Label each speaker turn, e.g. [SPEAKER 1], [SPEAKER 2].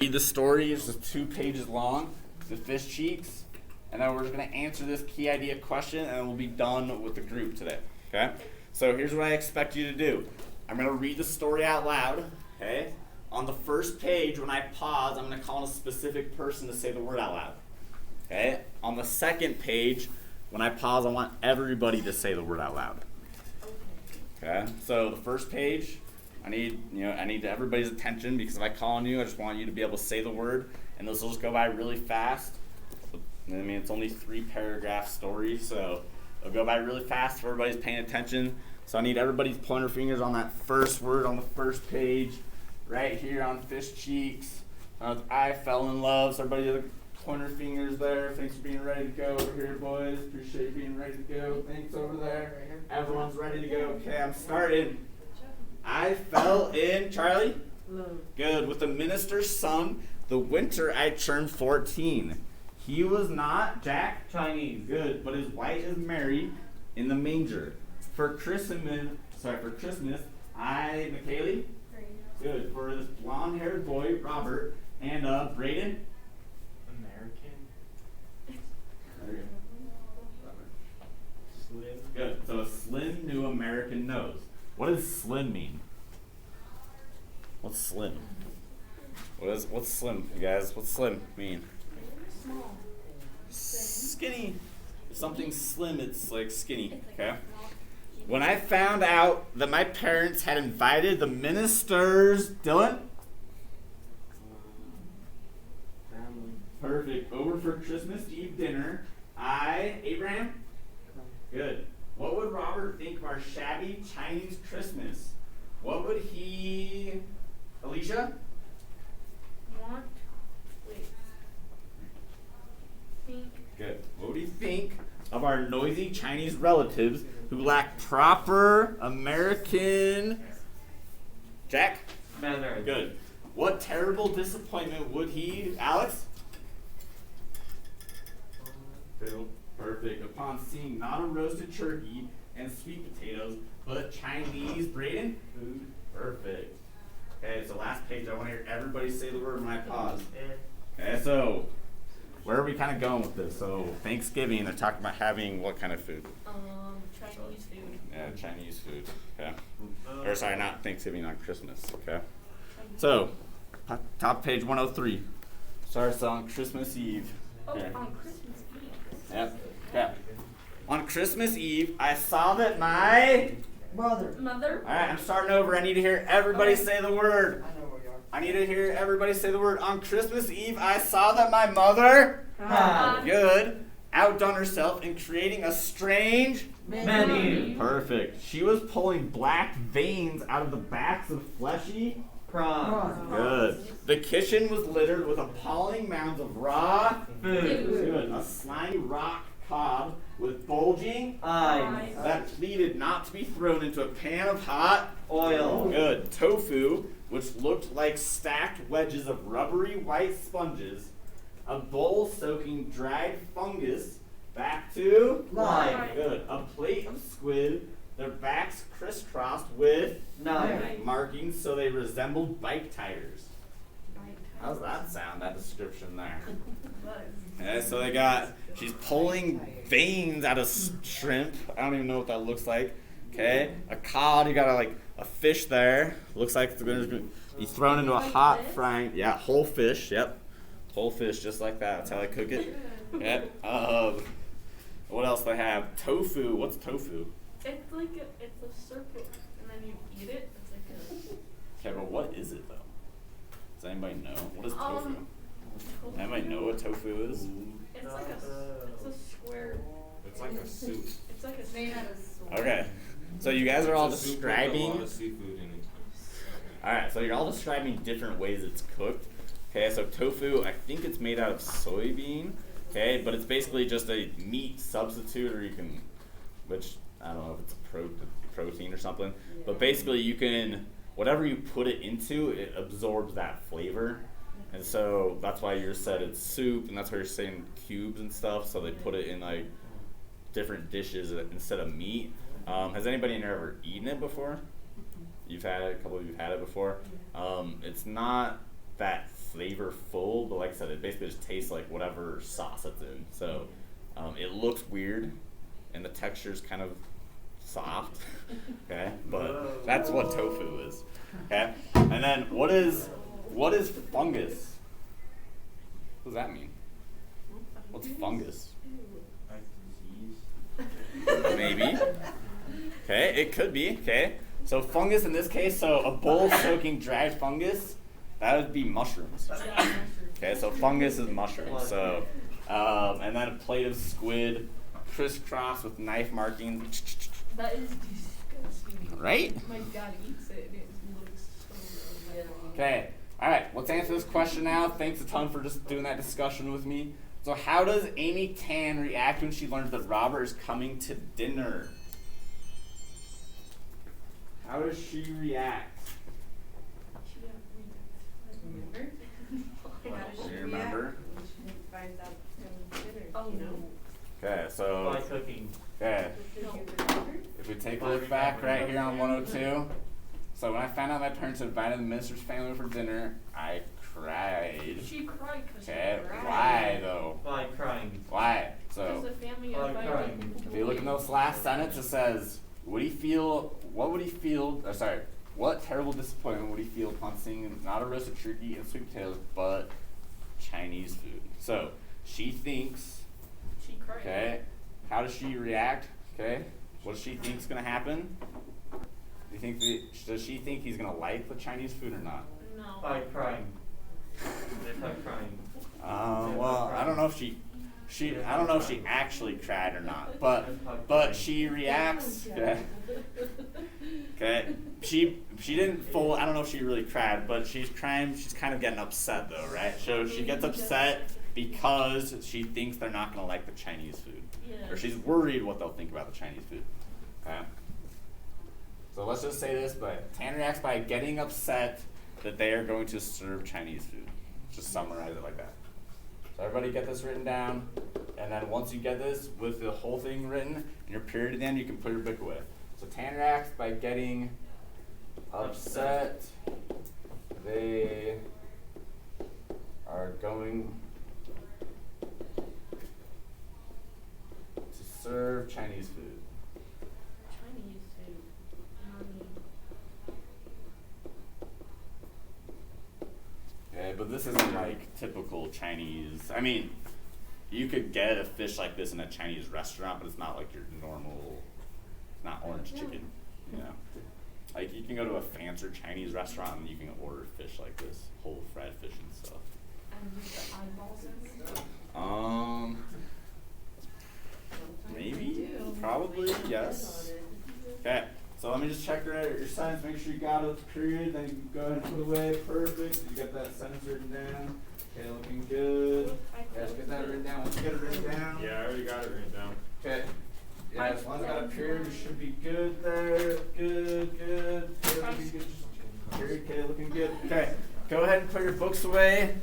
[SPEAKER 1] Read the story. It's just 2 pages long. The fish cheeks. And then we're just going to answer this key idea question, and then we'll be done with the group today. Okay? So here's what I expect you to do. I'm going to read the story out loud. Okay? On the first page, when I pause, I'm going to call on a specific person to say the word out loud. Okay? On the second page, when I pause, I want everybody to say the word out loud. Okay? So the first page, I need everybody's attention, because if I call on you, I just want you to be able to say the word, and this will just go by really fast. I mean, it's only 3-paragraph story, so it'll go by really fast if everybody's paying attention. So I need everybody's pointer fingers on that first word on the first page, right here on fish cheeks. I fell in love. So everybody, the pointer fingers there. Thanks for being ready to go over here, boys. Appreciate you being ready to go. Thanks over there. Everyone's ready to go. Okay, I'm starting. I fell in, Charlie?
[SPEAKER 2] Love.
[SPEAKER 1] Good. With the minister's son, the winter I turned 14. He was not, Jack?
[SPEAKER 3] Chinese.
[SPEAKER 1] Good. But his wife is Mary in the manger. For Christmas, I, McKaylee? Good. For this blonde-haired boy, Robert, and Braden?
[SPEAKER 3] American. Slim.
[SPEAKER 1] Good. So a slim new American nose. What does slim mean? What's slim? What's slim, you guys? What's slim mean?
[SPEAKER 2] Small.
[SPEAKER 1] Skinny. If something's slim, it's like skinny. Okay. When I found out that my parents had invited the ministers, Dylan?
[SPEAKER 3] Family.
[SPEAKER 1] Perfect. Over for Christmas Eve dinner. Abraham? Good. What would Robert think of our shabby Chinese Christmas? What would he... Alicia?
[SPEAKER 2] Think.
[SPEAKER 1] Good. What would he think of our noisy Chinese relatives who lack proper American... Jack?
[SPEAKER 3] Mandarin.
[SPEAKER 1] Good. What terrible disappointment would he... Alex?
[SPEAKER 3] Bill.
[SPEAKER 1] Perfect. Upon seeing not a roasted turkey and sweet potatoes, but Chinese, Braden?
[SPEAKER 3] Food.
[SPEAKER 1] Perfect. Okay, so last page, I want to hear everybody say the word when I pause.
[SPEAKER 3] Eh.
[SPEAKER 1] Okay, so where are we kind of going with this? So Thanksgiving, they're talking about having what kind of food?
[SPEAKER 2] Chinese food.
[SPEAKER 1] Yeah, Chinese food. Okay. Or sorry, not Thanksgiving, on Christmas. Okay. So, top page 103. Starts on Christmas Eve.
[SPEAKER 2] Oh,
[SPEAKER 1] Okay.
[SPEAKER 2] on Christmas Eve.
[SPEAKER 1] Yep. Okay. On Christmas Eve, I saw that my...
[SPEAKER 4] Mother.
[SPEAKER 2] Mother.
[SPEAKER 1] All right, I'm starting over. I need to hear everybody say the word.
[SPEAKER 4] I know where you are.
[SPEAKER 1] I need to hear everybody say the word. On Christmas Eve, I saw that my mother...
[SPEAKER 4] Hi.
[SPEAKER 1] Good. Outdone herself in creating a strange...
[SPEAKER 3] Menu.
[SPEAKER 1] Perfect. She was pulling black veins out of the backs of fleshy...
[SPEAKER 3] Prawns.
[SPEAKER 1] Good. The kitchen was littered with appalling mounds of raw...
[SPEAKER 3] Food.
[SPEAKER 1] Good. A slimy rock cob with bulging...
[SPEAKER 3] Eyes.
[SPEAKER 1] that pleaded not to be thrown into a pan of hot...
[SPEAKER 3] Oil.
[SPEAKER 1] Good. Tofu, which looked like stacked wedges of rubbery white sponges. A bowl soaking dried fungus back to...
[SPEAKER 3] Lime.
[SPEAKER 1] Good. A plate of squid, their backs crisscrossed with
[SPEAKER 3] Knife.
[SPEAKER 1] markings so they resembled bike tires. How's that sound, that description there? Okay, so they got, she's pulling veins out of shrimp. I don't even know what that looks like. Okay, a cod, you got a fish there. Looks like it's going to be thrown into a hot frying, yeah, whole fish, yep. Whole fish, just like that. That's how I cook it. Yep. What else do I have? Tofu. What's tofu?
[SPEAKER 2] It's like it's a circle, and then you eat it. It's like
[SPEAKER 1] Okay, but what is it though? Does anybody know? What is tofu?
[SPEAKER 2] tofu.
[SPEAKER 1] Anybody know what tofu is?
[SPEAKER 2] It's like it's a square.
[SPEAKER 3] It's like a soup.
[SPEAKER 2] It's like a made out of
[SPEAKER 1] Okay. So you guys are all
[SPEAKER 3] It's a soup with a lot
[SPEAKER 1] describing.
[SPEAKER 3] of seafood in it.
[SPEAKER 1] Alright, so you're all describing different ways it's cooked. Okay, so tofu, I think it's made out of soybean. Okay, but it's basically just a meat substitute, or you can, which I don't know if it's a protein or something. But basically, you can, whatever you put it into, it absorbs that flavor. And so that's why you said it's soup, and that's why you're saying cubes and stuff. So they put it in like different dishes instead of meat. Has anybody in here ever eaten it before? You've had it. A couple of you've had it before. It's not that flavorful, but like I said, it basically just tastes like whatever sauce it's in. So it looks weird, and the texture's kind of soft. Okay, but that's what tofu is. Okay, and then what is fungus? What does that mean? What's fungus?
[SPEAKER 3] Like disease.
[SPEAKER 1] Maybe. Okay, it could be. Okay, so fungus in this case, so a bowl soaking dried fungus, that would be mushrooms. Okay, so fungus is mushrooms. So, and then a plate of squid, crisscrossed with knife markings.
[SPEAKER 2] That is disgusting.
[SPEAKER 1] Right?
[SPEAKER 2] My dad eats it and it looks so gross.
[SPEAKER 1] Okay, all right, let's answer this question now. Thanks a ton for just doing that discussion with me. So how does Amy Tan react when she learns that Robert is coming to dinner? How does she react?
[SPEAKER 2] Remember?
[SPEAKER 1] Do you remember?
[SPEAKER 4] Finds out it's dinner,
[SPEAKER 2] Oh,
[SPEAKER 4] you know?
[SPEAKER 1] Okay, so,
[SPEAKER 3] By cooking.
[SPEAKER 1] okay,
[SPEAKER 2] No.
[SPEAKER 1] if we take a look back right here on 102. So when I found out my parents had invited the minister's family for dinner, I cried.
[SPEAKER 2] She cried because
[SPEAKER 1] Okay,
[SPEAKER 2] she cried.
[SPEAKER 1] why though?
[SPEAKER 3] By crying.
[SPEAKER 1] Why?
[SPEAKER 2] Because
[SPEAKER 1] So,
[SPEAKER 2] the family
[SPEAKER 3] Like
[SPEAKER 2] invited
[SPEAKER 3] crying.
[SPEAKER 2] people.
[SPEAKER 1] if you look in those last sentence, it says, what terrible disappointment would he feel upon seeing not a roasted turkey and sweet potatoes, but Chinese food? So, she thinks,
[SPEAKER 2] She cried.
[SPEAKER 1] okay, how does she react? Okay, what does she think's gonna happen? Does she think he's gonna like the Chinese food or not?
[SPEAKER 2] No.
[SPEAKER 3] By crying. They by crying.
[SPEAKER 1] Well, I don't know if she actually cried or not, but she reacts. Okay. Okay. She didn't full. I don't know if she really cried, but she's crying. She's kind of getting upset though, right? So she gets upset because she thinks they're not gonna like the Chinese food,
[SPEAKER 2] Yeah.
[SPEAKER 1] or she's worried what they'll think about the Chinese food. Okay. So let's just say this, but Tan reacts by getting upset that they are going to serve Chinese food. Just summarize it like that. So everybody get this written down, and then once you get this with the whole thing written and your period at the end, you can put your book away. So Tan reacts by getting upset. They are going to serve Chinese food.
[SPEAKER 2] Chinese food.
[SPEAKER 1] Okay, but this isn't like typical Chinese. I mean, you could get a fish like this in a Chinese restaurant, but it's not like your normal, not orange chicken, you know. Like you can go to a fancier Chinese restaurant and you can order fish like this, whole fried fish and stuff.
[SPEAKER 2] And with the eyeballs and stuff.
[SPEAKER 1] Maybe, probably, yes. Okay, so let me just check your sentence, make sure you got it with the period, then you can go ahead and put it away, perfect. You got that sentence written down. Okay, looking good. Guys, get that written down. Once you get it written down.
[SPEAKER 3] Yeah, I already got it written down.
[SPEAKER 1] Okay. Yeah, as long as I got a period, we should be good there. Good. Looking good. Period, okay, looking good. Okay, go ahead and put your books away.